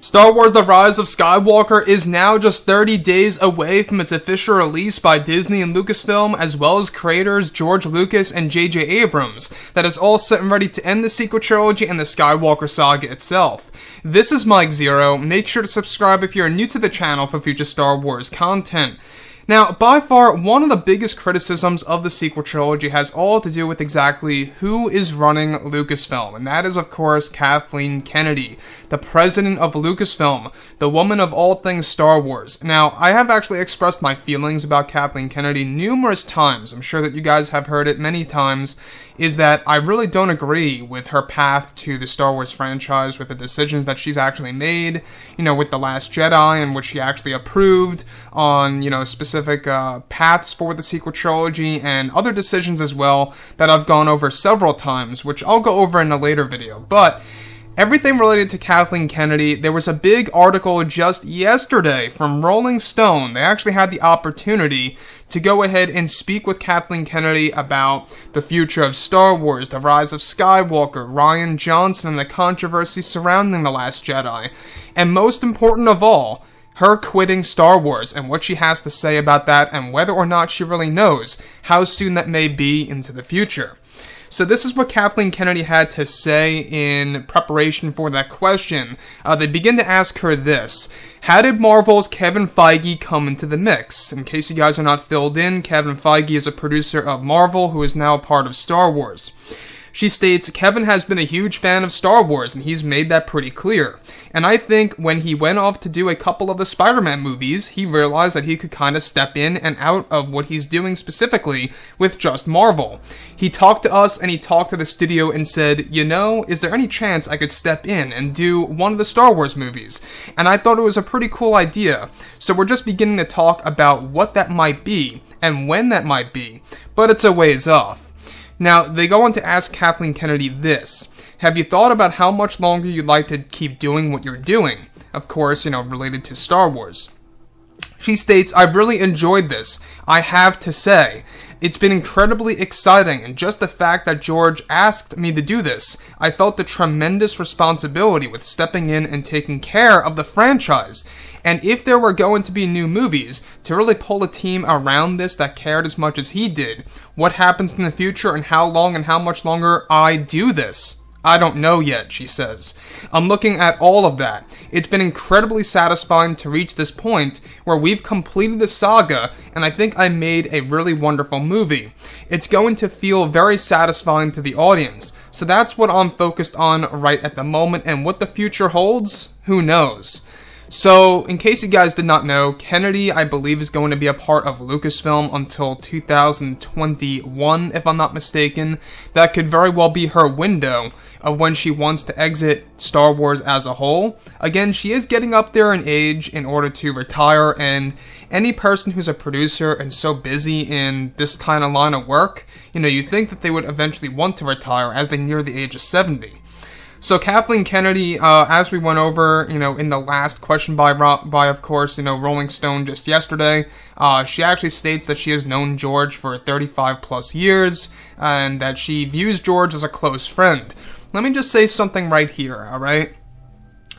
Star Wars The Rise of Skywalker is now just 30 days away from its official release by Disney and Lucasfilm, as well as creators George Lucas and J.J. Abrams, that is all set and ready to end the sequel trilogy and the Skywalker saga itself. This is Mike Zero. Make sure to subscribe if you're new to the channel for future Star Wars content. Now, by far, one of the biggest criticisms of the sequel trilogy has all to do with exactly who is running Lucasfilm, and that is, of course, Kathleen Kennedy, the president of Lucasfilm, the woman of all things Star Wars. Now, I have actually expressed my feelings about Kathleen Kennedy numerous times. I'm sure that you guys have heard it many times, is that I really don't agree with her path to the Star Wars franchise, with the decisions that she's actually made, with The Last Jedi, and which she actually approved on, specific paths for the sequel trilogy, and other decisions as well that I've gone over several times, which I'll go over in a later video. But everything related to Kathleen Kennedy, there was a big article just yesterday from Rolling Stone. They actually had the opportunity to go ahead and speak with Kathleen Kennedy about the future of Star Wars, The Rise of Skywalker, Rian Johnson, and the controversy surrounding The Last Jedi. And most important of all, her quitting Star Wars and what she has to say about that, and whether or not she really knows how soon that may be into the future. So this is what Kathleen Kennedy had to say in preparation for that question. They begin to ask her this: how did Marvel's Kevin Feige come into the mix? In case you guys are not filled in, Kevin Feige is a producer of Marvel who is now part of Star Wars. She states, Kevin has been a huge fan of Star Wars, and he's made that pretty clear. And I think when he went off to do a couple of the Spider-Man movies, he realized that he could kind of step in and out of what he's doing specifically with just Marvel. He talked to us, and he talked to the studio and said, is there any chance I could step in and do one of the Star Wars movies? And I thought it was a pretty cool idea. So we're just beginning to talk about what that might be, and when that might be, but it's a ways off. Now, they go on to ask Kathleen Kennedy this: have you thought about how much longer you'd like to keep doing what you're doing? Of course, related to Star Wars. She states, I've really enjoyed this, I have to say. It's been incredibly exciting, and just the fact that George asked me to do this, I felt the tremendous responsibility with stepping in and taking care of the franchise. And if there were going to be new movies, to really pull a team around this that cared as much as he did, what happens in the future and how long and how much longer I do this? I don't know yet, she says. I'm looking at all of that. It's been incredibly satisfying to reach this point where we've completed the saga, and I think I made a really wonderful movie. It's going to feel very satisfying to the audience. So that's what I'm focused on right at the moment, and what the future holds, who knows? So, in case you guys did not know, Kennedy, I believe, is going to be a part of Lucasfilm until 2021, if I'm not mistaken. That could very well be her window of when she wants to exit Star Wars as a whole. Again, she is getting up there in age in order to retire, and any person who's a producer and so busy in this kind of line of work, you think that they would eventually want to retire as they near the age of 70. So Kathleen Kennedy, as we went over, in the last question by of course, Rolling Stone just yesterday, she actually states that she has known George for 35 plus years, and that she views George as a close friend. Let me just say something right here, alright?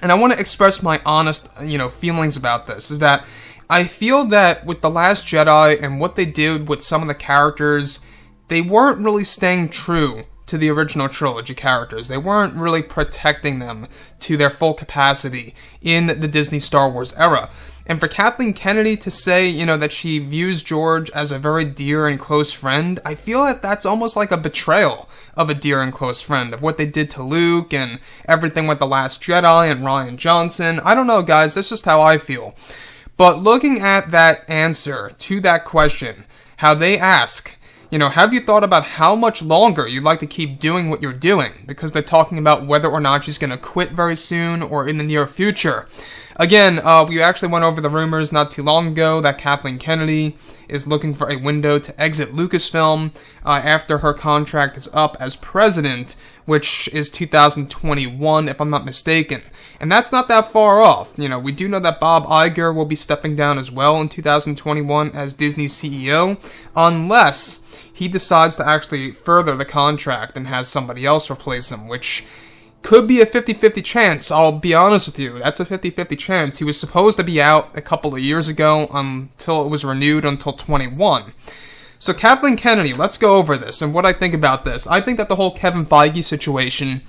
And I want to express my honest, feelings about this, is that I feel that with The Last Jedi and what they did with some of the characters, they weren't really staying true to the original trilogy characters. They weren't really protecting them to their full capacity in the Disney Star Wars era. And for Kathleen Kennedy to say, that she views George as a very dear and close friend, I feel that that's almost like a betrayal of a dear and close friend, of what they did to Luke and everything with The Last Jedi and Rian Johnson. I don't know, guys, that's just how I feel. But looking at that answer to that question, how they ask, have you thought about how much longer you'd like to keep doing what you're doing? Because they're talking about whether or not she's going to quit very soon or in the near future. Again, we actually went over the rumors not too long ago that Kathleen Kennedy is looking for a window to exit Lucasfilm after her contract is up as president, which is 2021, if I'm not mistaken. And that's not that far off. We do know that Bob Iger will be stepping down as well in 2021 as Disney's CEO, unless he decides to actually further the contract and has somebody else replace him, which could be a 50-50 chance. I'll be honest with you. That's a 50-50 chance. He was supposed to be out a couple of years ago until it was renewed until 21. So Kathleen Kennedy, let's go over this and what I think about this. I think that the whole Kevin Feige situation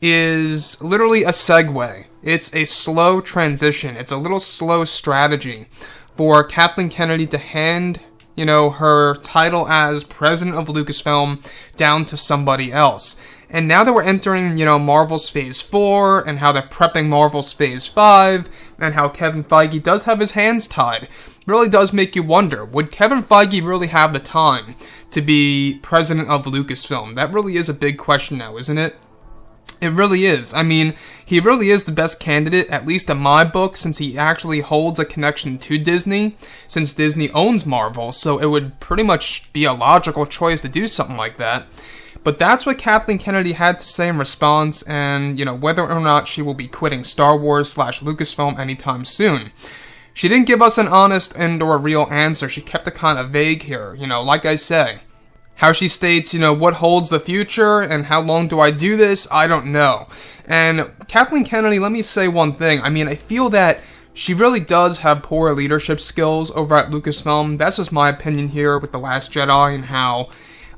is literally a segue. It's a slow transition. It's a little slow strategy for Kathleen Kennedy to hand, her title as president of Lucasfilm down to somebody else. And now that we're entering, Marvel's Phase 4, and how they're prepping Marvel's Phase 5, and how Kevin Feige does have his hands tied, really does make you wonder, would Kevin Feige really have the time to be president of Lucasfilm? That really is a big question now, isn't it? It really is. I mean, he really is the best candidate, at least in my book, since he actually holds a connection to Disney, since Disney owns Marvel, so it would pretty much be a logical choice to do something like that. But that's what Kathleen Kennedy had to say in response, and, whether or not she will be quitting Star Wars / Lucasfilm anytime soon. She didn't give us an honest and or a real answer. She kept it kind of vague here, like I say. How she states, what holds the future and how long do I do this, I don't know. And Kathleen Kennedy, let me say one thing. I mean, I feel that she really does have poor leadership skills over at Lucasfilm. That's just my opinion here with The Last Jedi, and how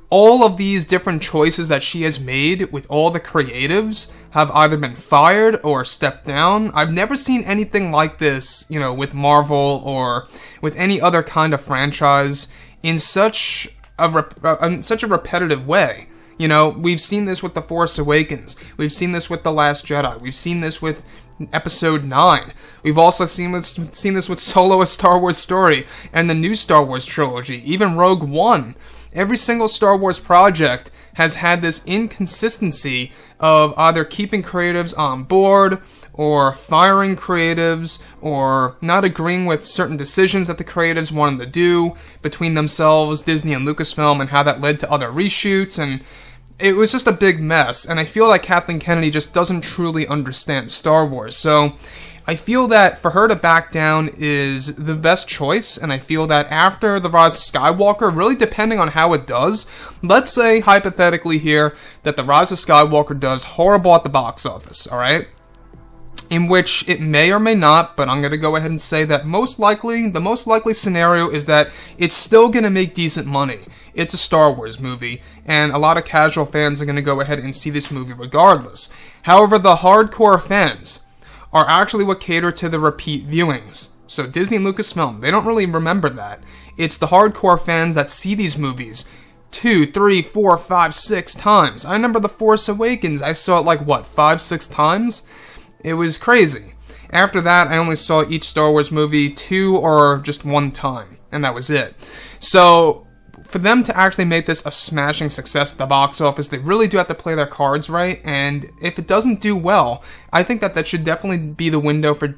all of these different choices that she has made with all the creatives have either been fired or stepped down. I've never seen anything like this, with Marvel or with any other kind of franchise in such a repetitive way. We've seen this with The Force Awakens. We've seen this with The Last Jedi. We've seen this with Episode 9. We've also seen this with Solo: A Star Wars Story and the new Star Wars trilogy, even Rogue One. Every single Star Wars project has had this inconsistency of either keeping creatives on board, or firing creatives, or not agreeing with certain decisions that the creatives wanted to do between themselves, Disney and Lucasfilm, and how that led to other reshoots, and it was just a big mess. And I feel like Kathleen Kennedy just doesn't truly understand Star Wars, so I feel that for her to back down is the best choice, and I feel that after The Rise of Skywalker, really depending on how it does, let's say, hypothetically here, that The Rise of Skywalker does horrible at the box office, alright? In which it may or may not, but I'm going to go ahead and say that the most likely scenario is that it's still going to make decent money. It's a Star Wars movie, and a lot of casual fans are going to go ahead and see this movie regardless. However, the hardcore fans are actually what cater to the repeat viewings. So Disney and Lucasfilm, they don't really remember that. It's the hardcore fans that see these movies 2, 3, 4, 5, 6 times. I remember The Force Awakens, I saw it 5, 6 times? It was crazy. After that, I only saw each Star Wars movie 2 or just 1 time, and that was it. So for them to actually make this a smashing success at the box office, they really do have to play their cards right, and if it doesn't do well, I think that should definitely be the window for,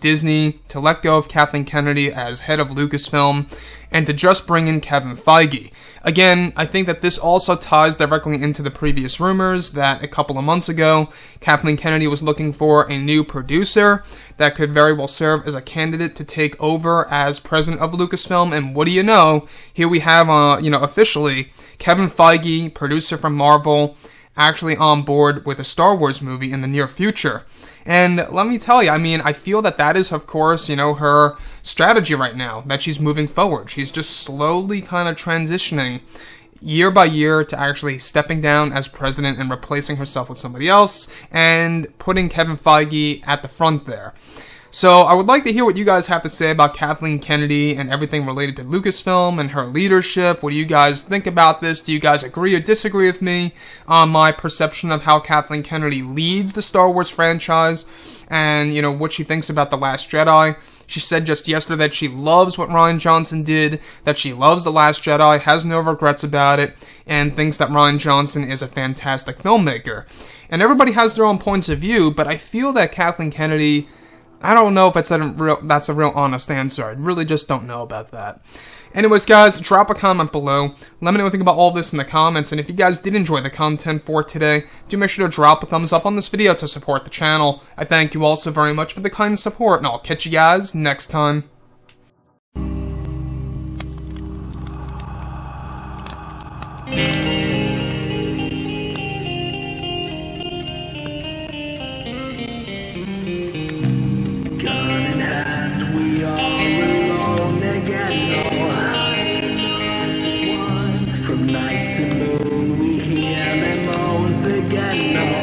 Disney to let go of Kathleen Kennedy as head of Lucasfilm, and to just bring in Kevin Feige. Again, I think that this also ties directly into the previous rumors that a couple of months ago, Kathleen Kennedy was looking for a new producer that could very well serve as a candidate to take over as president of Lucasfilm, and what do you know, here we have, officially, Kevin Feige, producer from Marvel, actually on board with a Star Wars movie in the near future. And let me tell you, I feel that is, of course, her strategy right now, that she's moving forward. She's just slowly kind of transitioning year by year to actually stepping down as president and replacing herself with somebody else, and putting Kevin Feige at the front there. So I would like to hear what you guys have to say about Kathleen Kennedy and everything related to Lucasfilm and her leadership. What do you guys think about this? Do you guys agree or disagree with me on my perception of how Kathleen Kennedy leads the Star Wars franchise, and, what she thinks about The Last Jedi? She said just yesterday that she loves what Rian Johnson did, that she loves The Last Jedi, has no regrets about it, and thinks that Rian Johnson is a fantastic filmmaker. And everybody has their own points of view, but I feel that Kathleen Kennedy, I don't know if that's a real honest answer. I really just don't know about that. Anyways, guys, drop a comment below. Let me know what you think about all this in the comments, and if you guys did enjoy the content for today, do make sure to drop a thumbs up on this video to support the channel. I thank you all so very much for the kind support, and I'll catch you guys next time. Night to moon, we hear them once again.